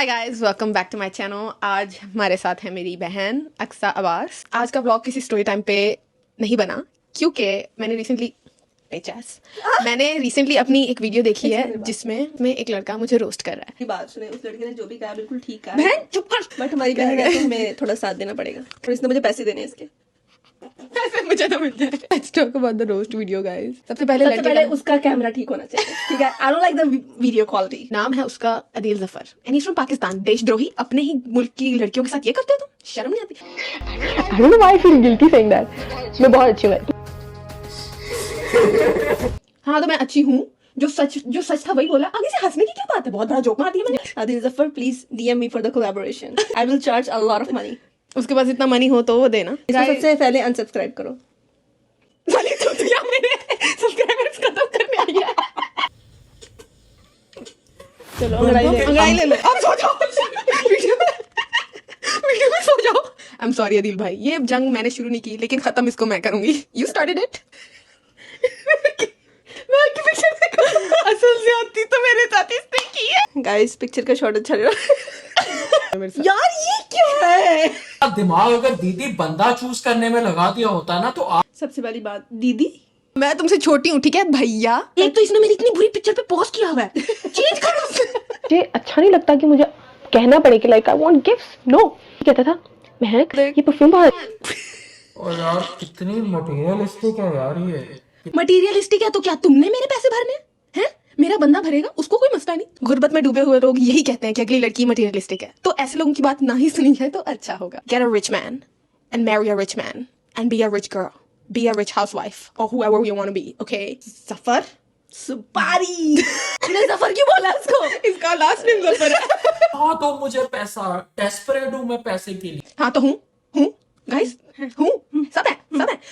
Hi guys, welcome back to my channel. आज हमारे साथ है मेरी बहन अक्सा अब्बास। आज का व्लॉग किसी स्टोरी टाइम पे नहीं बना क्योंकि मैंने रिसेंटली अपनी एक वीडियो देखी है जिसमें एक लड़का मुझे रोस्ट कर रहा है। बात सुने, उस लड़के ने जो भी कहा बिल्कुल ठीक कहा। बहन चुप कर। बट हमारी बहन है तो हमें थोड़ा साथ देना पड़ेगा और इसने मुझे पैसे देने हैं इसके। ऐसे मुझे ना मिल जाए। Let's talk about the roast video guys. सबसे पहले उसका कैमरा ठीक होना चाहिए, ठीक है? I don't like the video quality. नाम है उसका Adeel Zafar and he from Pakistan. देशद्रोही, अपने ही मुल्क की लड़कियों के साथ ये करते हो तुम? शर्म नहीं आती? I don't know why I feel guilty saying that. मैं बहुत अच्छी हूँ। हाँ तो मैं अच्छी हूँ। जो सच था वही बोला। आगे से हंसने की क्या बात है? बहुत बड़ा जोक मार दिया मैंने। Adil Zafar, please DM me for the collaboration. I will charge a lot of money. उसके पास इतना मनी हो तो वो देना। इसको सबसे पहले अनसब्सक्राइब करो। साली तो यार मेरे सब्सक्राइबर्स खत्म करने आई है। चलो अंगड़ाई ले लो। अब सो जाओ। वीडियो में सो जाओ। आई एम सॉरी अदिल भाई, ये जंग मैंने शुरू नहीं की लेकिन खत्म इसको मैं करूंगी। You started it. मैं आपकी पिक्चर देखूं। असल से आती तो मेरे साथ इसने की है। गाइस, पिक्चर का शॉट अच्छा लगा। यार ये क्या है? दिमाग अगर दीदी बंदा चूज करने में लगा दिया होता ना तो आप सबसे पहली बात, दीदी मैं तुमसे छोटी हूँ, ठीक है भैया? एक तो इसने मेरी इतनी बुरी पिक्चर पे पोस्ट किया हुआ है। चेंज करो उसे। मुझे अच्छा नहीं लगता कि मुझे कहना पड़े कि like I want gifts. No कहता था महक ये परफ्यूम बहुत। और यार कितनी मटेरियलिस्टिक है यार ये। मटीरियलिस्टिक है तो क्या तुमने मेरे पैसे भरने हैं? मेरा बंदा भरेगा, उसको कोई मसला नहीं। गुर्बत में डूबे हुए लोग यही कहते हैं कि अगली लड़की मटीरियलिस्टिक है, तो ऐसे लोगों की बात ना ही सुनी जाए तो अच्छा होगा। Get a rich man and marry a rich man and be a rich girl, be a rich housewife or whoever you want to be, okay? Zafar सुपारी। तूने जफर क्यों बोला उसको? इसका लास्ट नेम जफर है। हाँ तो मुझे पैसा, डेस्परेट हूँ मैं पैसे के लिए। हाँ तो हूँ गाइस, हूँ सब है।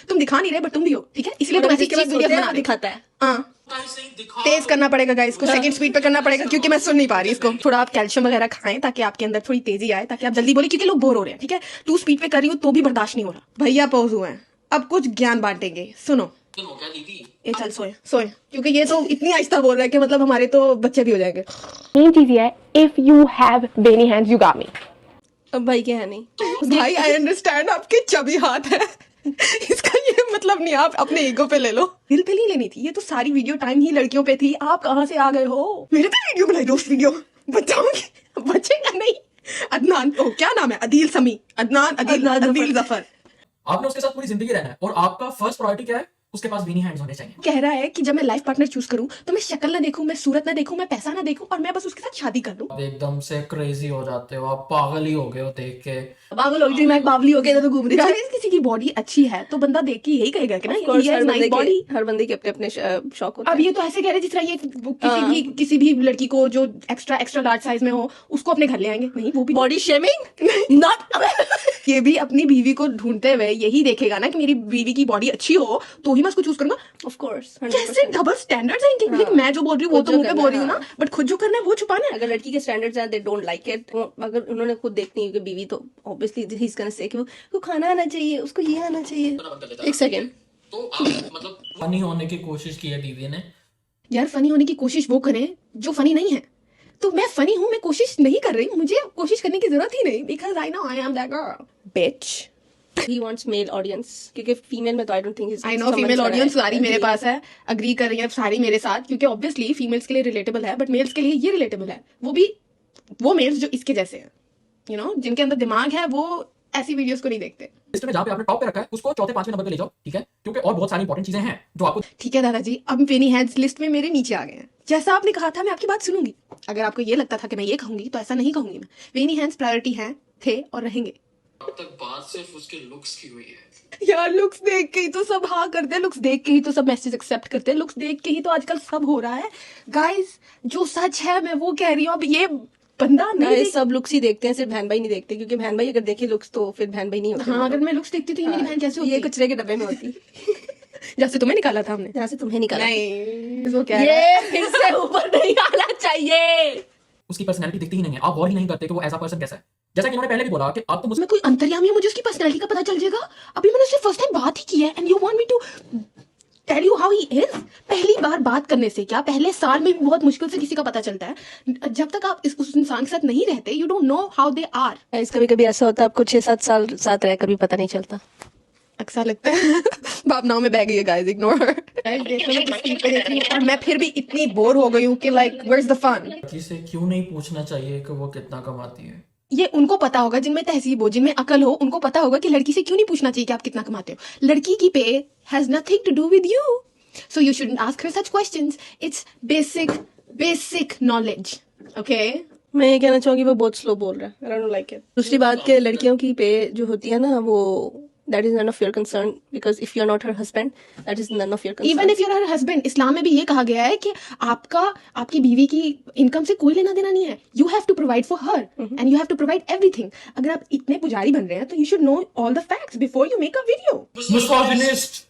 तुम दिखा नहीं रहे बट तुम भी हो, ठीक है? इसलिए तुम ऐसी चीज वीडियो बना दिखाता है। हाँ तेज करना पड़ेगा गाइस को, सेकंड स्पीड पे करना पड़ेगा क्योंकि मैं सुन नहीं पा रही इसको। थोड़ा आप कैल्शियम वगैरह खाएं ताकि आपके अंदर थोड़ी तेजी आए, ताकि आप जल्दी बोले, क्योंकि लोग बोर हो रहे हैं, ठीक है? 2 स्पीड पे कर रही हूँ तो भी बर्दाश्त नहीं हो रहा। भैया पहुंच हुए हैं, अब कुछ ज्ञान बांटेंगे। सुनो ये चल सोए क्योंकि ये तो इतनी आहिस्ता बोल रहा है कि मतलब हमारे तो बच्चे भी हो जाएंगे। मेन चीज ये है if you have benny hands you got me. अब भाई क्या है नहीं भाई आई अंडरस्टैंड, आपके चबी हाथ है। इसका ये मतलब नहीं आप अपने ईगो पे ले लो। दिल पे नहीं लेनी थी, ये तो सारी वीडियो टाइम ही लड़कियों पे थी। आप कहाँ से आ गए हो? मेरे पे वीडियो बनाई, रोस्ट वीडियो बचाऊंगी, बचेगा नहीं। अदनान, ओ क्या नाम है? अदील समी, अदील जफर। आपने उसके साथ पूरी जिंदगी रहना है और आपका फर्स्ट प्रायोरिटी क्या है? उसके पास बीनी हैंड्स होने चाहिए। कह रहा है कि जब मैं लाइफ पार्टनर चूज करूं तो मैं शक्ल ना देखूं, मैं सूरत ना देखूं, मैं पैसा ना देखूं और मैं बस उसके साथ शादी कर लूं। आप एकदम से क्रेजी हो जाते हो, आप पागल ही हो गए हो देख के। पागल हो गई, मैं बावली हो गया तो घूम रही थी। गाइस किसी की बॉडी अच्छी है तो बंदा देख के यही कहेगा कि ना Of course, ये नाइस बॉडी। हर बंदे के अपने अपने शौक होते अब ये तो ऐसे कह रहे जिस तरह ये किसी भी लड़की को जो एक्स्ट्रा लार्ज साइज में हो उसको अपने घर ले आएंगे। नहीं, वो भी बॉडी शेमिंग नॉट। ये भी अपनी बीवी को ढूंढते हुए यही देखेगा ना कि मेरी बीवी की बॉडी अच्छी हो तो ही मैं उसको चूज करूंगा। ऑफ कोर्स कैसे डबल स्टैंडर्ड्स हैं इनके? लेकिन मैं जो बोल रही हूँ वो तो मुंह पे बोल रही हूँ ना, बट खुद जो करना है वो छुपाना है। अगर लड़की के स्टैंडर्ड्स हैं, दे डोंट लाइक इट। अगर उन्होंने खुद देखनी है कि बीवी, तो obviously he is gonna say कि वो खाना आना चाहिए, उसको ये आना चाहिए। एक सेकंड, तो आप मतलब फनी होने की कोशिश की है दीदी ने। यार फनी होने की कोशिश वो करें जो फनी नहीं है। तो मैं फनी हूँ, मैं कोशिश नहीं कर रही, मुझे कोशिश करने की जरूरत ही नहीं, because I know I am that girl bitch. he wants male audience, क्योंकि फीमेल में तो I don't think I know female audience सारी मेरे पास है, अग्री कर रही है सारी मेरे साथ, क्योंकि ऑब्वियसली फीमेल्स के लिए रिलेटेबल है बट मेल्स के लिए ये रिलेटेबल है। वो भी वो मेल्स जो इसके जैसे हैं, यू नो, जिनके अंदर दिमाग है, वो ऐसी वीडियोस को नहीं देखते। लिस्ट में जहाँ पे आपने टॉप पे रखा है उसको चौथे 5वें नंबर पे ले जाओ, ठीक है? क्योंकि और बहुत सारी इंपॉर्टेंट चीजें हैं जो आपको। ठीक है दादाजी, अब बेनी हैंड्स लिस्ट में मेरे नीचे आ गए हैं। जैसा आपने कहा था मैं आपकी बात सुनूंगी। अगर आपको ये लगता था कि मैं ये कहूंगी तो ऐसा नहीं कहूंगी मैं। बेनी हैंड्स प्रायोरिटी हैं, थे और रहेंगे। अब तक बात सिर्फ उसके लुक्स की हुई है। यार लुक्स देख के ही तो सब हाँ करते हैं, लुक्स देख के ही तो सब मैसेज एक्सेप्ट करते हैं, लुक्स देख के ही तो आजकल सब हो रहा है। गाइस जो सच है मैं वो कह रही हूँ। अब ये बंदा नहीं सब लुक्स ही देखते हैं, सिर्फ बहन भाई नहीं देखते, क्योंकि बहन भाई अगर देखे लुक्स तो फिर बहन भाई नहीं होते। हाँ, अगर मैं लुक्स देखती तो ये मेरी बहन कैसे होती? ये कचरे के डब्बे में होती। जैसे तुम्हें निकाला था हमने, जहाँ से तुम्हें निकाला। नहीं वो क्या ये फिर से ऊपर नहीं आना चाहिए। उसकी पर्सनैलिटी दिखती ही नहीं है, आप गौर ही नहीं करते कि वो ऐसा पर्सन कैसा है। जैसा कि इन्होंने पहले भी बोला कि आप तो मुझसे मैं कोई अंतर्यामी हूँ, मुझे उसकी पर्सनैलिटी का पता चल जाएगा? अभी मैंने उससे फर्स्ट टाइम बात ही की है and you want me to tell you how he is. पहली बार बात करने से क्या, पहले साल में भी बहुत मुश्किल से किसी का पता चलता है। जब तक आप उस इंसान के साथ नहीं रहते, you don't know how they are. Guys कभी कभी ऐसा होता है आपको 6-7 साल साथ रहकर भी पता नहीं चलता। अक्सर लगता है भावनाओं में बह गई है गाइस, इग्नोर। देखो मैं किस स्पीड पे देख रही हूँ और मैं फिर भी इतनी बोर हो गई हूँ कि like where is the fun. लड़की से क्यों नहीं पूछना चाहिए कि वो कितना कमाती है? ये उनको पता होगा जिनमें तहजीब हो, जिनमें अकल हो, उनको पता होगा कि लड़की से क्यों नहीं पूछना चाहिए कि आप कितना कमाते हो। लड़की की pay has nothing to do with you, so you shouldn't ask her such questions. It's basic knowledge, okay. मैं ये कहना चाहूंगी वो बहुत स्लो बोल रहा है, आई डोंट लाइक इट। दूसरी बात के लड़कियों की पे जो होती है ना, वो that is none of your concern, because if you are not her husband that is none of your concern. Even if you're her husband, इस्लाम में भी ये कहा गया है कि आपकी बीवी की इनकम से कोई लेना देना नहीं है। You have to provide for her and you have to provide everything. अगर आप इतने पुजारी बन रहे हैं तो you should know all the facts before you make a video. Misogynist.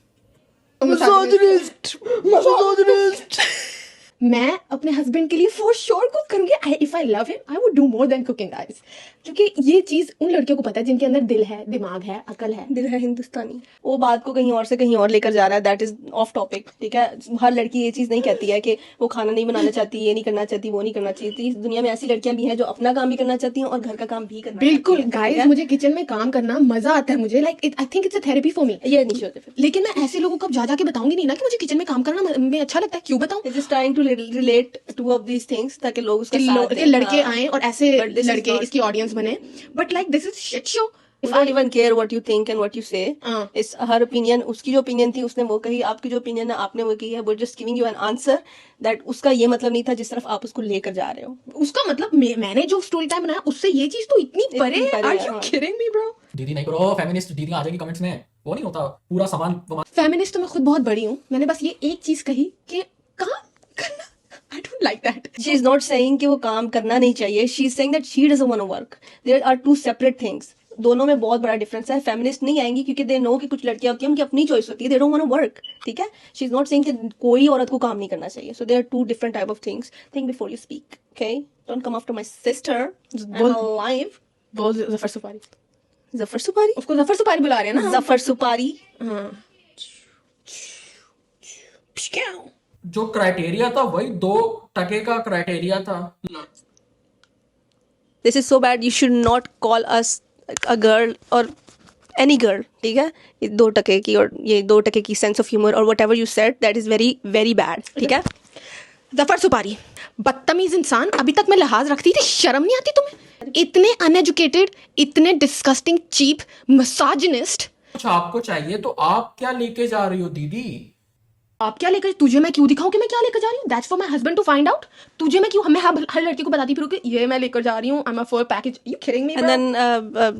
मैं अपने हस्बैंड के लिए फॉर श्योर कुक करूंगी। If I love him I would do more than cooking guys, क्योंकि ये चीज उन लड़कियों को पता है जिनके अंदर दिल है, दिमाग है, अकल है। दिल है हिंदुस्तानी। वो बात को कहीं और से कहीं और लेकर जा रहा है, दैट इज ऑफ टॉपिक, ठीक है। हर लड़की ये चीज नहीं कहती है कि वो खाना नहीं बनाना चाहती, ये नहीं करना चाहती, वो नहीं करना चाहिए। तो इस दुनिया में ऐसी लड़कियां भी हैं जो अपना काम भी करना चाहती हैं और घर का काम भी करना बिल्कुल चाहती हैं, गाइस, ठीक है? मुझे किचन में काम करना मजा आता है। मुझे like I think it's a therapy for me. ये नहीं होते फिर। लेकिन मैं ऐसे लोगों को अब जा जाके बताऊंगी नहीं ना कि मुझे किचन में काम करना में अच्छा लगता है। क्यों बताऊं? Just trying to relate two of these things ताकि लोग उसका साथ कि दें। लड़के हाँ। आए और ऐसे But this is लड़के not- इसकी ऑडियंस बने। But like this is shit show. I don't even care what you think and what you say. हाँ। इस हर ओपिनियन, उसकी जो ओपिनियन थी उसने वो कही, आपकी जो ओपिनियन है आपने वो कही है। We're just giving you an answer that उसका ये मतलब नहीं था जिस तरफ आप उसको लेकर जा रहे हो। उसका मतलब मैंने जो स्टोरी टाइम बनाया उससे ये चीज तो इतनी परे है। परे आर है, यू हाँ। Kidding me bro? दीदी नहीं करो, फेमिनिस्ट दीदी आ जाएगी कमेंट्स में। वो नहीं होता पूरा सामान फेमिनिस्ट तो मैं खुद बहुत बड़ी हूँ। मैंने बस ये एक चीज कही कि काम करना, I don't like that. She is not saying कि वो काम करना नहीं चाहिए। She is saying that she doesn't want to work. There are two separate things. दोनों में बहुत बड़ा डिफरेंस है। फेमिनिस्ट नहीं आएंगी क्योंकि दे नो कि कुछ लड़कियां होती हैं उनकी अपनी चॉइस होती है, they don't want to work, ठीक है। शी इज नॉट सेइंग कि कोई औरत को काम नहीं करना चाहिए। So there are two different type of things. Think before you speak, okay? Don't come after my sister live. बोल जफर सुपारी। जफर सुपारी? उसको जफर सुपारी बुला रहे हैं ना। जफर सुपारी। हाँ। जो क्राइटेरिया था वही 2% का क्राइटेरिया था। This is so bad. You should not call us a girl और एनी गर्ल, ठीक है? ये 2% की और ये 2% की सेंस ऑफ ह्यूमर और what ever you said that is very very bad, ठीक है? जफर सुपारी बदतमीज इंसान। अभी तक मैं लिहाज रखती थी, शर्म नहीं आती तुम्हें? इतने अनएजुकेटेड, इतने डिस्गस्टिंग, चीप, मिसोजिनिस्ट। कुछ आपको चाहिए तो आप क्या लेके जा रही हो दीदी? आप क्या लेकर, तुझे मैं क्यों दिखाऊं कि मैं क्या लेकर जा रही हूँ? That's for my husband to find out. तुझे मैं क्यों, हमें हर लड़की को बताती फिरूं कि ये मैं लेकर जा रही हूँ, I am a full package. You kidding me? And then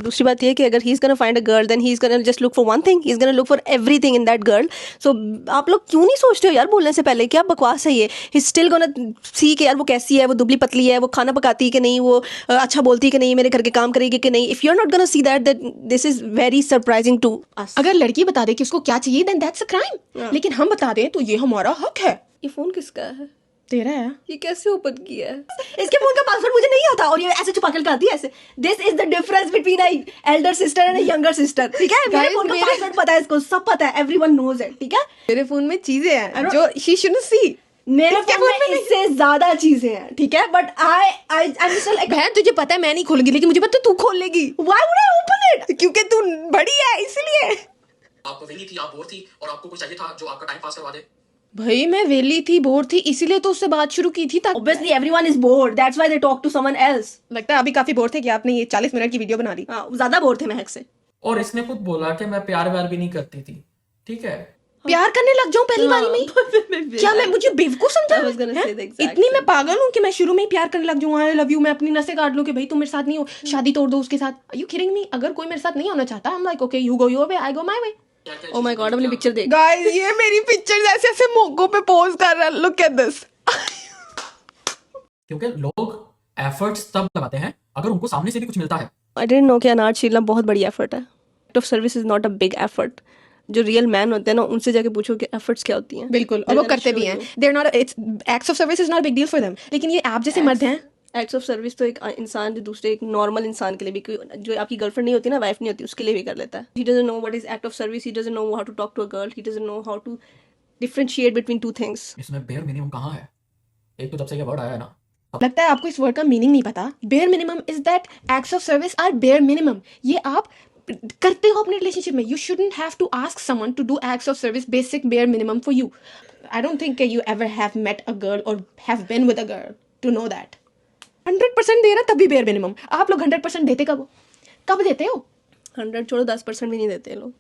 दूसरी बात ये कि अगर he is gonna find a girl then he is gonna just look for one thing, he is gonna look for everything in that girl. So आप लोग क्यों नहीं सोचते हो यार बोलने से पहले? क्या बकवास है ये? ही स्टिल गोना सी कि यार वो कैसी है, वो दुबली पतली है, वो खाना पकाती है कि नहीं, वो अच्छा बोलती है कि नहीं, मेरे घर के काम करेगी कि नहीं। If you are not gonna see that this is very surprising to us. अगर लड़की बता दे कि उसको क्या चाहिए देन दैट्स अ क्राइम। लेकिन हम बता दें तो ये हमारा हक है। ये फोन किसका है? तेरा है। ये कैसे ओपन किया है? इसके फोन का पासवर्ड मुझे नहीं आता और ये ऐसे छुपा कर आती है ऐसे। This is the difference between a elder sister and a younger sister, ठीक है? मेरे Guys, फोन का मेरे- पासवर्ड पता है इसको, सब पता है, एवरीवन नोज इट, ठीक है? मेरे फोन में चीजें हैं जो शी शुडंट सी। मेरे इसके फोन फोन में में इससे ज्यादा चीजें हैं, ठीक है? बट आई स्टिल लाइक, बहन तुझे पता है मैं नहीं खोलूंगी, लेकिन मुझे पता है तू खोल लेगी। Why would I open it? क्योंकि तू बड़ी है इसलिए। आप वेली थी, आप बोर थी और आपको कोई चाहिए था जो आपका टाइम पास करवा दे। भाई मैं वेली थी, बोर थी, इसीलिए तो उससे बात शुरू की थी। ताकि Obviously everyone is bored, that's why they talk to someone else. लगता है अभी काफी बोर थे कि आपने ये 40 मिनट की वीडियो बना ली। हाँ, ज्यादा बोर थे महक से। और इसने खुद बोला कि मैं प्यार व्यार भी नहीं करती थी, ठीक है? प्यार करने लग जाऊं पहली बारी में ही? क्या मैं मुझे बेवकूफ समझा I was gonna है? say the exact इतनी मैं same. पागल हूँ कि मैं शुरू में ही प्यार करने लग जाऊं। आई लव यू, मैं अपनी नसें काट लूं कि भाई तुम मेरे साथ नहीं हो, शादी तोड़ दो उसके साथ। यू किडिंग मी? अगर कोई मेरे साथ नहीं होना चाहता, I am like okay, you go your way, I go my way. Oh my god, अपनी पिक्चर देख। गाइस ये मेरी पिक्चर ऐसे ऐसे मौकों पे पोज कर रहा है। Look at this. क्योंकि लोग एफर्ट्स तब लगाते हैं अगर उनको सामने से भी कुछ मिलता है। I didn't know कि अनाज छीलना बहुत बड़ी एफर्ट है। Act of service is not a big effort. जो रियल मैन होते हैं ना उनसे जाके पूछो कि एफर्ट्स क्या होती हैं। बिल्कुल, और वो करते भी हैं। They're not, it's acts of service is not big deal for them. लेकिन ये आप जैसे मर्द हैं, एक्ट्स ऑफ सर्विस तो एक इंसान जो दूसरे एक नॉर्मल इंसान के लिए भी, जो आपकी गर्लफ्रेंड नहीं होती ना, वाइफ नहीं होती, उसके लिए भी कर लेता है। He doesn't know what is act of service, he doesn't know how to talk to a girl, he doesn't know how to differentiate between two things. इसमें बेयर मिनिमम कहाँ है? एक तो जब से ये वर्ड आया है ना, लगता है आपको इस वर्ड का मीनिंग नहीं पता. Bare minimum is that acts of service are bare minimum. ये आप करते हो अपने रिलेशनशिप में. You shouldn't have to ask someone to do acts of service basic bare minimum for you. I don't think you ever have met a girl और have been with a girl to know that. 100% दे रहा तभी bare minimum. आप लोग 100% देते कब देते हो? 100 छोड़ो 10% भी नहीं देते लोग.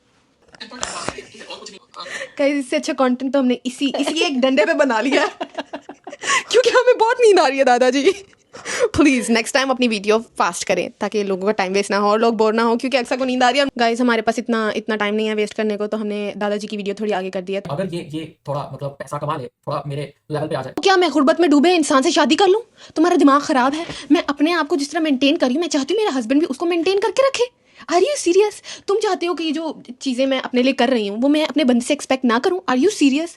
कहीं इससे अच्छा कंटेंट तो हमने इसी एक डंडे पे बना लिया है. क्योंकि हमें बहुत नींद आ रही है दादाजी. प्लीज नेक्स्ट टाइम अपनी वीडियो फास्ट करें ताकि लोगों का टाइम वेस्ट ना हो और लोग बोर ना हो, क्योंकि अक्सर को नींद आ रही है. गाइस हमारे पास इतना टाइम नहीं है वेस्ट करने को, तो हमने दादाजी की वीडियो थोड़ी आगे कर दी है. अगर ये थोड़ा मतलब पैसा कमा ले, थोड़ा मेरे लेवल पे आ जाए, तो क्या मैं गुर्बत में डूबे इंसान से शादी कर लूं? तुम्हारा दिमाग खराब है. मैं अपने आप को जिस तरह मेंटेन कर रही हूं, मैं चाहती हूँ मेरा हस्बैंड भी उसको मेंटेन करके रखे. Are you serious? तुम चाहते हो कि ये जो चीजें मैं अपने लिए कर रही हूँ वो मैं अपने बंदे से एक्सपेक्ट ना करूँ? Are you serious?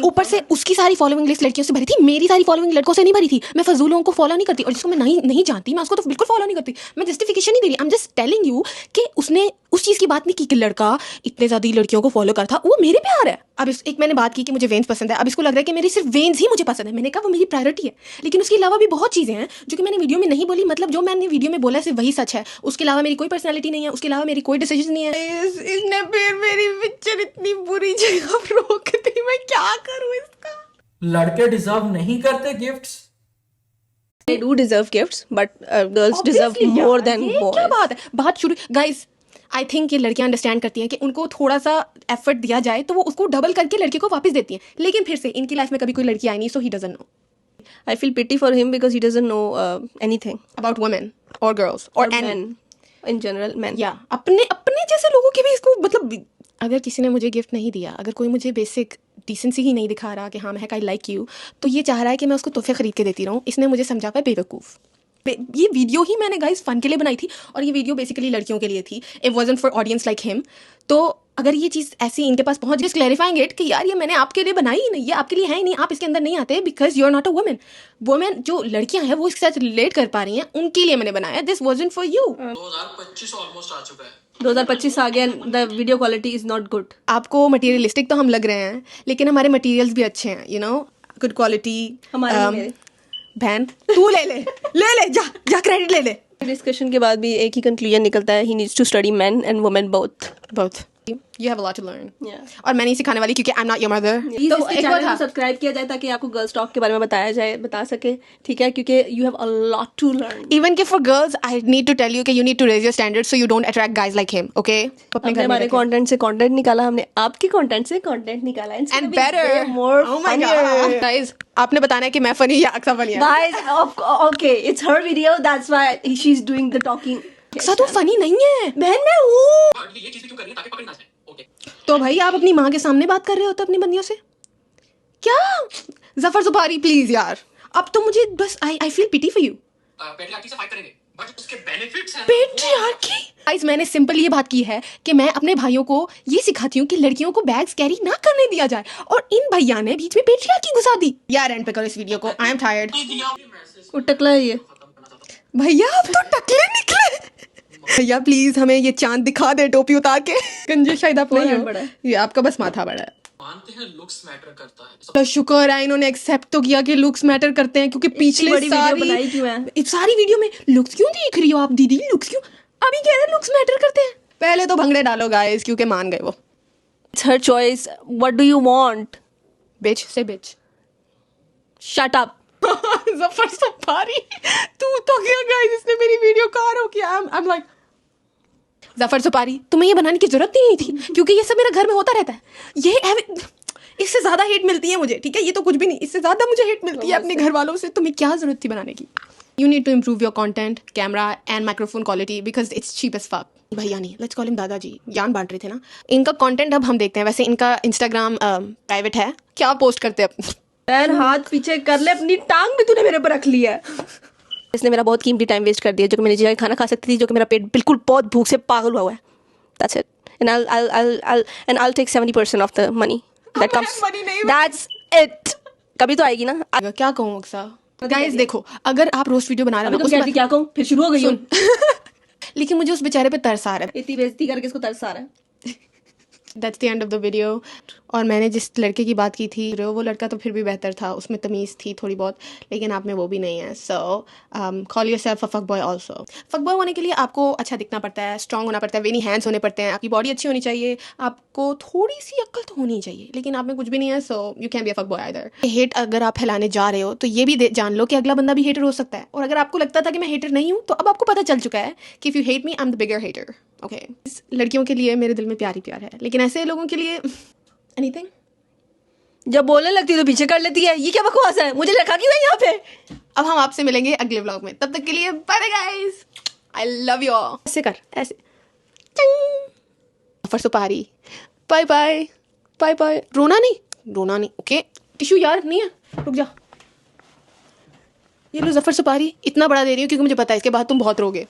ऊपर से उसकी सारी फॉलोइंग लिस्ट लड़कियों से भरी थी, मेरी सारी फॉलोइंग लड़कों से नहीं भरी थी. मैं फजूल लोगों को फॉलो नहीं करती, और जिसको मैं नहीं जानती मैं उसको तो बिल्कुल फॉलो नहीं करती. मैं जस्टिफिकेशन नहीं दे रही. I am just telling you कि उसने उस चीज़ की बात नहीं की कि लड़का इतने ज़्यादा लड़कियों को फॉलो करता. वो मेरे पे आ रहा है. अब एक मैंने बात की कि मुझे वेन्स पसंद है. अब इसको लग रहा है कि मेरी सिर्फ वेन्स ही मुझे पसंद है. मैंने कहा वो मेरी प्रायोरिटी है, लेकिन उसके अलावा भी बहुत चीज़ें हैं जो कि मैंने वीडियो में नहीं बोली. मतलब जो मैंने वीडियो में बोला सिर्फ वही सच है. उसके अलावा मेरी कोई पर्सनैलिटी नहीं है, उसके अलावा मेरी कोई डिसीजन नहीं है. इसने फिर मेरी पिक्चर इतनी बुरी जगह रोक दी. मैं क्या करूँ इसका? लड़के डिजर्व नहीं करते gifts. They do deserve gifts, but girls deserve Obviously, more यार, than ये boys. क्या बात है? बात शुरू. गाइस आई थिंक ये लड़कियां अंडरस्टैंड करती हैं कि उनको थोड़ा सा एफर्ट दिया जाए तो वो उसको डबल करके लड़के को वापस देती हैं. लेकिन फिर से इनकी लाइफ में कभी कोई लड़की आई नहीं, so he doesn't know I feel pity for him because he doesn't know anything. About women और गर्ल्स और Men, in general, men. या अपने जैसे लोगों के भी इसको मतलब. अगर किसी ने मुझे गिफ्ट नहीं दिया, अगर कोई मुझे बेसिक डिसेंसी ही नहीं दिखा रहा कि हाँ महक आई लाइक यू, तो ये चाह रहा है कि मैं उसको तोहफे खरीद के देती रहूँ. इसने मुझे समझा पाया बेवकूफ़. ये वीडियो ही मैंने गाइस फन के लिए बनाई थी, और ये वीडियो बेसिकली लड़कियों के लिए थी. It wasn't for audience like him. तो अगर ये चीज़ ऐसी इनके पास पहुंच, जस्ट क्लैरिफाइंग इट कि यार ये मैंने आपके लिए बनाई ही नहीं, ये आपके लिए है ही नहीं, आप इसके अंदर नहीं आते because you are not a women. जो लड़कियां हैं वो इसके साथ रिलेट कर पा रही हैं, उनके लिए मैंने बनाया. This wasn't for you. 2025 almost आ चुका है. 2025 आ गया. The video quality is not good. आपको मटीरियलिस्टिक तो हम लग रहे हैं, लेकिन हमारे मटीरियल्स भी अच्छे हैं. You know, good quality. हमारे मेरे. बहन तू ले जा क्रेडिट ले ले. डिस्कशन के बाद भी एक ही कंक्लूजन निकलता है. He needs to study men and women both. both. You have a lot to learn. Yeah. और मैं नहीं सिखाने वाली क्योंकि I'm not your mother. तो एक बार सब्सक्राइब किया जाए ताकि आपको गर्ल्स टॉक के बारे में बता सके. ठीक है, क्योंकि you have a lot to learn. Even कि for girls, I need to tell you कि you need to raise your standards so you don't attract guys like him. Okay? अपने हमने घर में हमारे रखें. कंटेंट से कंटेंट निकाला, हमने आपके कंटेंट से कंटेंट निकाला. It's And gonna be better. way more Oh my funnier. god. Guys, आपने बताना है कि मैं funny या अक्सा funny है. Guys, okay, it's her video. That's why she's doing the talking. Aqsa तू funny नहीं है. बहन मैं हूँ. ये चीज भी क्यों कर रही है ताकि पकड़ी ना जाए. ओके. तो भाई आप अपनी माँ के सामने बात कर रहे हो तो अपनी बंदियों से क्या? जफर जुबारी प्लीज यार. अब तो मुझे बस I feel pity for you. Patriarchy से फाइट करेंगे, बट उसके बेनिफिट्स हैं. पेट्रियार्की. गाइस मैंने सिंपल ये बात की है कि मैं अपने भाइयों को ये सिखाती हूँ कि लड़कियों को बैग्स कैरी ना करने दिया जाए, और इन भैया ने बीच में पेट्रियार्की घुसा दी. यार एंड पे करो इस वीडियो को. I am tired. वो टकला है ये. भैया अब तो टकले निकले. भैया प्लीज हमें ये चांद दिखा दे टोपी उतार के. गंजे शायद आप नहीं बहुत हो. बड़ा है. ये आपका बस माथा बड़ा है. मानते हैं लुक्स मैटर करता है. तो शुक्र है इन्होंने एक्सेप्ट तो किया कि लुक्स मैटर करते हैं, क्योंकि पिछले बड़ी वीडियो बनाई क्यों है? सारी वीडियो में लुक्स क्यों देख रही हो आप दीदी? लुक्स क्यों? अभी कह रहे हैं लुक्स मैटर करते हैं. पहले तो भंगड़े डालो गाइस, क्योंकि मान गए वो. It's her choice. What do you want? बिच से बिच. Shut up. जफर सफारी तू तो क्या गाइस, इसने मेरी वीडियो कहाँ रोकी. I am like Zafar safari तुम्हें ये बनाने की जरूरत ही नहीं थी, क्योंकि ये सब मेरे घर में होता रहता है. इससे ज्यादा हेट मिलती है मुझे. ठीक है, ये तो कुछ भी नहीं, इससे ज्यादा मुझे हेट मिलती है अपने घर वालों से. तुम्हें क्या जरूरत थी बनाने की? You need to improve your content, camera and microphone quality because it's cheap as fuck. भैया नहीं, लेट्स कॉल हिम दादाजी. ज्ञान बांट रहे थे ना. इनका कंटेंट अब हम देखते हैं. वैसे इनका इंस्टाग्राम प्राइवेट है. क्या पोस्ट करते हैं? पैर हाथ पीछे कर ले, अपनी टांग भी तूने मेरे पर रख ली है. इसने मेरा बहुत कीमती टाइम वेस्ट कर दिया, जो कि मैं निजी खाना खा सकती थी, जो कि मेरा पेट बिल्कुल बहुत भूख से पागल हुआ है. That's it. And I'll take 70% of the money that comes. money नहीं. That's it. कभी तो आएगी ना. क्या कहूँ अक्सा? गाइस देखो, अगर आप रोस्ट वीडियो बना रहे हो तो कहती क्या कहूँ, फिर शुरू हो गई हूँ. लेकिन मुझे उस बेचारे पे तरस आ रहा है. इतनी बेइज्जती करके इसको तरस आ रहा है. That's the end of the video. और मैंने जिस लड़के की बात की थी वो लड़का तो फिर भी बेहतर था, उसमें तमीज़ थी थोड़ी बहुत, लेकिन आप में वो भी नहीं है। So call yourself a fuck boy also. Fuck boy होने के लिए आपको अच्छा दिखना पड़ता है, स्ट्रांग होना पड़ता है, वेनी हैंड्स होने पड़ते हैं, आपकी बॉडी अच्छी होनी चाहिए, आपको थोड़ी सी अक्ल तो होनी चाहिए, लेकिन आप में कुछ भी नहीं है। So you can be a fuck boy either. Hate अगर आप फैलाने जा रहे हो तो ये भी जान लो कि अगला बंदा भी हेटर हो सकता है। और अगर आपको लगता था कि मैं हेटर नहीं हूँ, तो अब आपको पता चल चुका है कि if you hate me I am the bigger hater. Okay, लड़कियों के लिए मेरे दिल में प्यार ही प्यार है, लेकिन ऐसे लोगों के लिए एनीथिंग। जब बोलने लगती है तो पीछे कर लेती है, ये क्या बकवास है, मुझे रखा क्यों है यहाँ पे। अब हम आपसे मिलेंगे अगले व्लॉग में, तब तक के लिए bye bye guys, I love you all. ऐसे कर, ऐसे जफर सुपारी, बाय बाय बाय बाय। रोना नहीं। ओके, टिश्यू यार नहीं है, रुक जा। ये लो जफर सुपारी, इतना बड़ा दे रही हूँ क्योंकि मुझे पता है इसके बाद तुम बहुत रोगे।